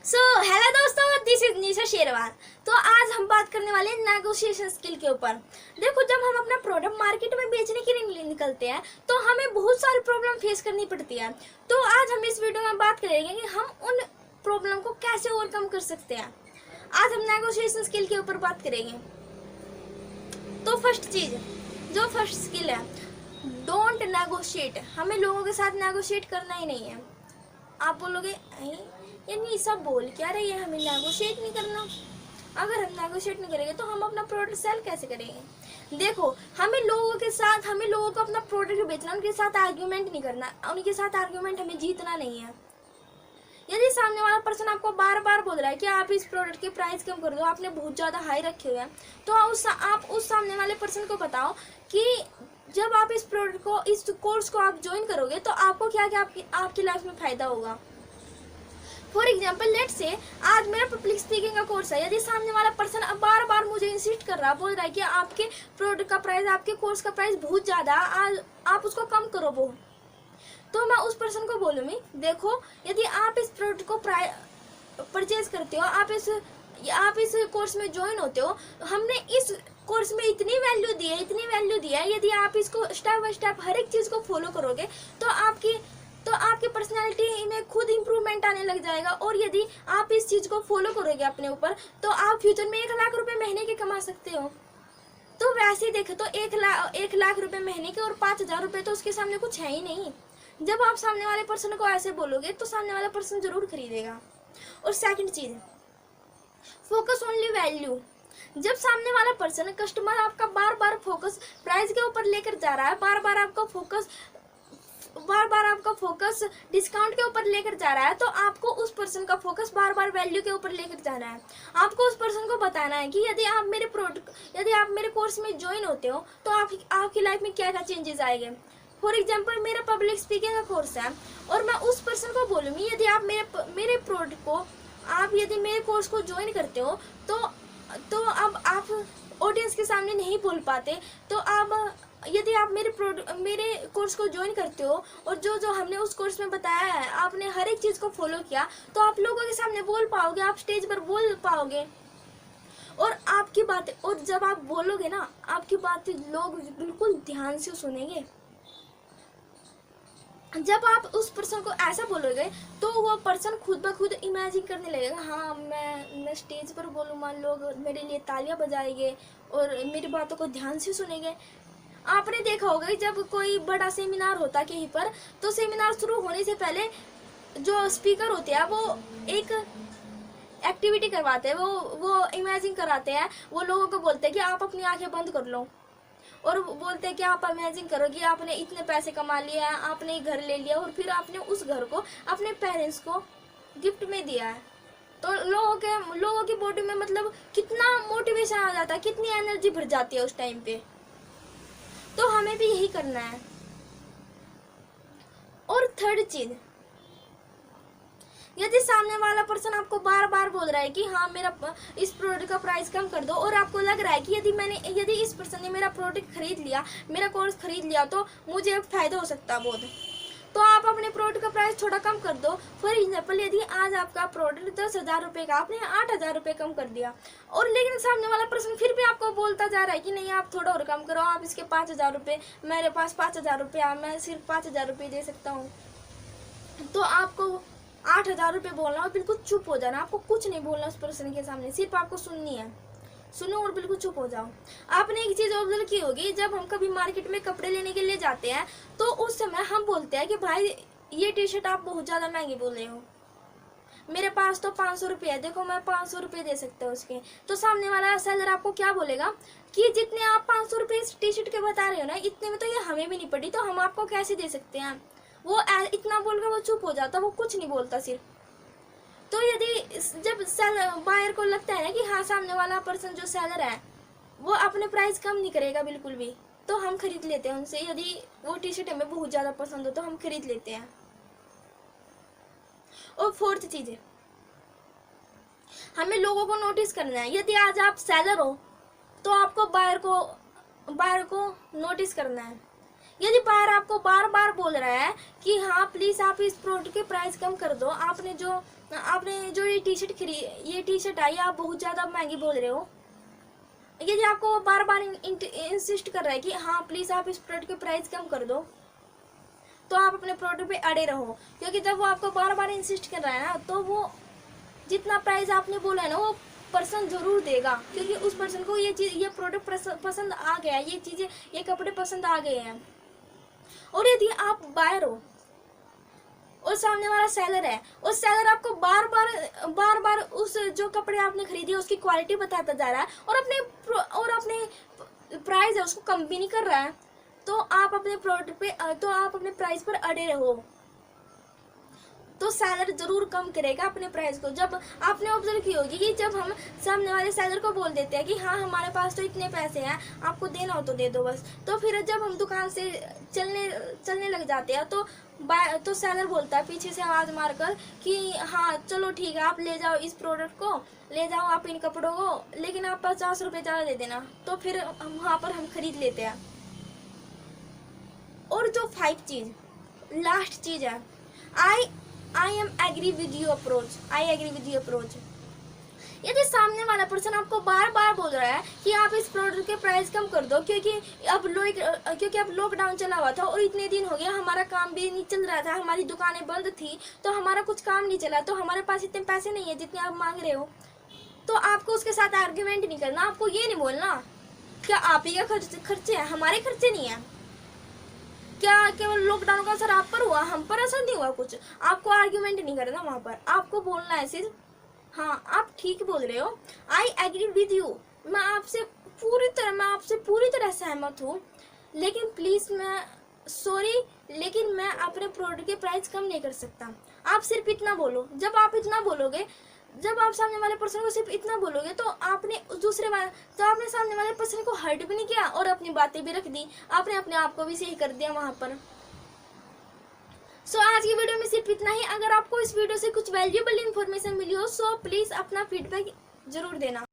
Hello दोस्तों, this is निशा शेरवाल। तो आज हम बात करने वाले हैं नेगोशिएशन स्किल के ऊपर। देखो, जब हम अपना प्रोडक्ट मार्केट में बेचने के लिए निकलते हैं तो हमें बहुत सारी प्रॉब्लम फेस करनी पड़ती है। तो आज हम इस वीडियो में बात करेंगे कि हम उन प्रॉब्लम को कैसे ओवरकम कर सकते हैं। आज हम नेगोशिएशन स्किल के ऊपर बात करेंगे। तो फर्स्ट स्किल है, डोंट नेगोशिएट। हमें लोगों के साथ नेगोशिएट करना ही नहीं है। आप बोलोगे ये निशा बोल क्या रही है, हमें नेगोशिएट नहीं करना। अगर हम नेगोशिएट नहीं करेंगे तो हम अपना प्रोडक्ट सेल कैसे करेंगे। देखो, हमें लोगों को अपना प्रोडक्ट बेचना, उनके साथ आर्ग्यूमेंट नहीं करना। उनके साथ आर्ग्यूमेंट हमें जीतना नहीं है। यदि सामने वाला पर्सन आपको बार बार बोल रहा है कि आप इस प्रोडक्ट की प्राइस कम कर दो, आपने बहुत ज़्यादा हाई रखे हुए हैं, तो आप उस सामने वाले पर्सन को बताओ कि जब आप इस प्रोडक्ट को, इस कोर्स को आप ज्वाइन करोगे तो आपको क्या क्या आपकी लाइफ में फ़ायदा होगा। फॉर एग्जाम्पल, लेट से आज मेरा पब्लिक स्पीकिंग का कोर्स है। यदि सामने वाला पर्सन बार बार मुझे इंसिस्ट कर रहा, बोल रहा है कि आपके प्रोडक्ट का प्राइस, आपके कोर्स का प्राइस बहुत ज़्यादा, आप उसको कम करो वो, तो मैं उस पर्सन को बोलूँगी, देखो, यदि आप इस प्रोडक्ट को परचेज करते हो, आप इस कोर्स में ज्वाइन होते हो, हमने इस कोर्स में इतनी वैल्यू दी है। यदि आप इसको स्टेप बाय स्टेप हर एक चीज़ को फॉलो करोगे तो आपकी पर्सनैलिटी में खुद इम्प्रूवमेंट आने लग जाएगा। और यदि आप इस चीज़ को फॉलो करोगे अपने ऊपर, तो आप फ्यूचर में 1 लाख रुपए महीने के कमा सकते हो। तो वैसे ही देखे तो 1 लाख रुपए महीने के और 5,000 रुपये तो उसके सामने कुछ है ही नहीं। जब आप सामने वाले पर्सन को ऐसे बोलोगे तो सामने वाला पर्सन जरूर खरीदेगा। और सेकंड चीज़, फोकस ओनली वैल्यू। जब सामने वाला पर्सन, कस्टमर, आपका बार बार फोकस प्राइस के ऊपर लेकर जा रहा है, बार बार आपका फोकस डिस्काउंट के ऊपर लेकर जा रहा है, तो आपको उस पर्सन का फोकस बार बार वैल्यू के ऊपर लेकर जाना है। आपको उस पर्सन को बताना है कि यदि आप मेरे कोर्स में ज्वाइन होते हो तो आपकी लाइफ में क्या क्या चेंजेस आएंगे। फॉर एग्जाम्पल, मेरा पब्लिक स्पीकिंग का कोर्स है और मैं उस पर्सन को बोलूँगी, यदि आप मेरे प्रोडक्ट को, यदि मेरे कोर्स को ज्वाइन करते हो तो अब आप ऑडियंस के सामने नहीं बोल पाते, तो यदि आप मेरे कोर्स को ज्वाइन करते हो और जो हमने उस कोर्स में बताया है, आपने हर एक चीज़ को फॉलो किया, तो आप लोगों के सामने बोल पाओगे, आप स्टेज पर बोल पाओगे। और आपकी बातें, और जब आप बोलोगे ना, आपकी बातें लोग बिल्कुल ध्यान से सुनेंगे। जब आप उस पर्सन को ऐसा बोलोगे तो वो पर्सन खुद ब खुद इमेजिन करने लगेगा, हाँ मैं स्टेज पर बोलूँगा, लोग मेरे लिए तालियां बजाएंगे और मेरी बातों को ध्यान से सुनेंगे। आपने देखा होगा कि जब कोई बड़ा सेमिनार होता है कहीं पर, तो सेमिनार शुरू होने से पहले जो स्पीकर होते हैं वो एक एक्टिविटी करवाते हैं, वो इमेजिन कराते हैं, वो लोगों को बोलते हैं कि आप अपनी आंखें बंद कर लो और बोलते हैं कि आप इमेजिन करो कि आपने इतने पैसे कमा लिए हैं, आपने घर ले लिया और फिर आपने उस घर को अपने पेरेंट्स को गिफ्ट में दिया है। तो लोगों की बॉडी में मतलब कितना मोटिवेशन आ जाता है, कितनी एनर्जी भर जाती है उस टाइम पे। तो हमें भी यही करना है। और थर्ड चीज, यदि सामने वाला पर्सन आपको बार बार बोल रहा है कि हाँ मेरा इस प्रोडक्ट का प्राइस कम कर दो, और आपको लग रहा है कि यदि इस पर्सन ने मेरा प्रोडक्ट खरीद लिया, मेरा कोर्स खरीद लिया, तो मुझे फायदा हो सकता है बहुत, तो आप अपने प्रोडक्ट का प्राइस थोड़ा कम कर दो। फॉर एग्जाम्पल, यदि आज आपका प्रोडक्ट 10,000 रुपये का, आपने 8,000 रुपये कम कर दिया, और लेकिन सामने वाला पर्सन फिर भी आपको बोलता जा रहा है कि नहीं आप थोड़ा और कम करो, आप इसके 5,000 रुपये, मेरे पास 5,000 रुपये, मैं सिर्फ 5,000 रुपये दे सकता हूँ, तो आपको 8,000 रुपये बोलना और बिल्कुल चुप हो जाना। आपको कुछ नहीं बोलना उस पर्सन के सामने, सिर्फ आपको सुननी है। सुनो और बिल्कुल चुप हो जाओ। आपने एक चीज़ ऑब्जर्व की होगी, जब हम कभी मार्केट में कपड़े लेने के लिए जाते हैं तो उस समय हम बोलते हैं कि भाई ये टी शर्ट आप बहुत ज़्यादा महंगी बोल रहे हो, मेरे पास तो 500 रुपये है, देखो मैं 500 रुपये दे सकता हूँ उसके। तो सामने वाला सेलर आपको क्या बोलेगा कि जितने आप 500 रुपये इस टी शर्ट के बता रहे हो ना, इतने में तो ये हमें भी नहीं पड़ी, तो हम आपको कैसे दे सकते हैं। वो इतना बोलकर वो चुप हो जाता, वो कुछ नहीं बोलता सिर्फ। तो यदि जब बायर को लगता है ना कि हाँ सामने वाला पर्सन जो सेलर है वो अपने प्राइस कम नहीं करेगा बिल्कुल भी, तो हम खरीद लेते हैं उनसे। यदि वो टी शर्ट हमें बहुत ज़्यादा पसंद हो तो हम खरीद लेते हैं। और फोर्थ चीज़ है, हमें लोगों को नोटिस करना है। यदि आज आप सेलर हो तो आपको बायर को नोटिस करना है यदि बायर आपको बार बार बोल रहा है कि हाँ प्लीज़ आप इस प्रोडक्ट के प्राइस कम कर दो, आपने जो ये टी शर्ट आई आप बहुत ज़्यादा महंगी बोल रहे हो, यदि आपको वो बार बार इंसिस्ट कर रहा है कि हाँ प्लीज़ आप इस प्रोडक्ट के प्राइस कम कर दो, तो आप अपने प्रोडक्ट पे अड़े रहो। क्योंकि जब वो आपको बार बार इंसिस्ट कर रहा है ना, तो वो जितना प्राइस आपने बोला है ना वो पर्सन जरूर देगा, क्योंकि उस पर्सन को ये प्रोडक्ट पसंद आ गया, ये चीज़ें, ये कपड़े पसंद आ गए हैं। और यदि आप बायर हो और सामने वाला सेलर है, और सेलर आपको बार बार उस जो कपड़े आपने खरीदे उसकी क्वालिटी बताता जा रहा है और अपने प्राइस है उसको कम भी नहीं कर रहा है, तो आप अपने प्रोडक्ट पे आप अपने प्राइस पर अड़े रहो, तो सेलर जरूर कम करेगा अपने प्राइस को। जब आपने ऑब्जर्व की होगी कि जब हम सामने वाले सेलर को बोल देते हैं कि हाँ हमारे पास तो इतने पैसे हैं, आपको देना हो तो दे दो बस, तो फिर जब हम दुकान से चलने लग जाते हैं तो सेलर बोलता है पीछे से आवाज़ मारकर कि हाँ चलो ठीक है, आप ले जाओ इस प्रोडक्ट को, ले जाओ आप इन कपड़ों को, लेकिन आप 50 रुपये ज़्यादा दे देना, तो फिर वहाँ पर हम खरीद लेते हैं। और जो लास्ट चीज़ है, I agree with you approach। यदि सामने वाला पर्सन आपको बार बार बोल रहा है कि आप इस प्रोडक्ट के प्राइस कम कर दो, क्योंकि अब लॉकडाउन चला हुआ था और इतने दिन हो गया हमारा काम भी नहीं चल रहा था, हमारी दुकानें बंद थी, तो हमारा कुछ काम नहीं चला, तो हमारे पास इतने पैसे नहीं है जितने आप मांग रहे हो, तो आपको उसके साथ आर्ग्यूमेंट नहीं करना। आपको ये नहीं बोलना क्या आप ही का खर्चे हैं, हमारे खर्चे नहीं है, क्या केवल लॉकडाउन का असर आप पर हुआ, हम पर असर नहीं हुआ कुछ। आपको आर्ग्यूमेंट नहीं करना वहां पर, आपको बोलना है सिर्फ हाँ आप ठीक बोल रहे हो, आई एग्री विद यू, मैं आपसे पूरी तरह सहमत हूँ, लेकिन प्लीज लेकिन मैं अपने प्रोडक्ट के प्राइस कम नहीं कर सकता। आप सिर्फ इतना बोलो। जब आप सामने वाले पर्सन को सिर्फ इतना बोलोगे तो आपने सामने वाले पर्सन को हर्ट भी नहीं किया और अपनी बातें भी रख दी, आपने अपने आप को भी सही कर दिया वहां पर। आज की वीडियो में सिर्फ इतना ही। अगर आपको इस वीडियो से कुछ वैल्यूएबल इन्फॉर्मेशन मिली हो, प्लीज अपना फीडबैक जरूर देना।